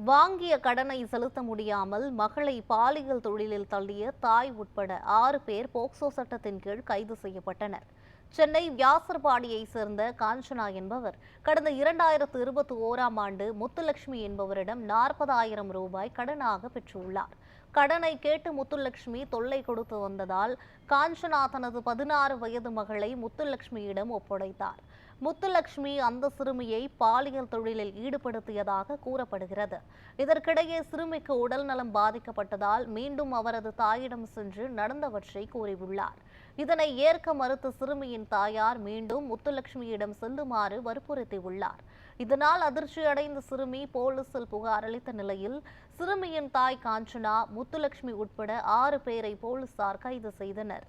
வாங்கிய கடனை செலுத்த முடியாமல் மகளை பாலியல் தொழிலில் தள்ளிய தாய் உட்பட 6 பேர் போக்சோ சட்டத்தின் கீழ் கைது செய்யப்பட்டனர். சென்னை வியாசர்பாடியைச் சேர்ந்த காஞ்சனா என்பவர் கடந்த 2021ஆம் ஆண்டு முத்துலட்சுமி என்பவரிடம் 40,000 ரூபாய் கடனாக பெற்றுள்ளார். கடனை கேட்டு முத்துலட்சுமி தொல்லை கொடுத்து வந்ததால் காஞ்சனா தனது 16 வயது மகளை முத்துலட்சுமியிடம் ஒப்படைத்தார். முத்துலட்சுமி அந்த சிறுமியை பாலியல் தொழிலில் ஈடுபடுத்தியதாக கூறப்படுகிறது. இதற்கிடையே சிறுமிக்கு உடல்நலம் பாதிக்கப்பட்டதால் மீண்டும் அவரது தாயிடம் சென்று நடந்தவற்றை கூறியுள்ளார். இதனை ஏற்க மறுத்த சிறுமியின் தாயார் மீண்டும் முத்துலட்சுமியிடம் செல்லுமாறு வற்புறுத்தியுள்ளார். இதனால் அதிர்ச்சியடைந்த சிறுமி போலீசில் புகார் அளித்த நிலையில் சிறுமியின் தாய் காஞ்சனா, முத்துலட்சுமி உட்பட 6 பேரை போலீசார் கைது செய்தனர்.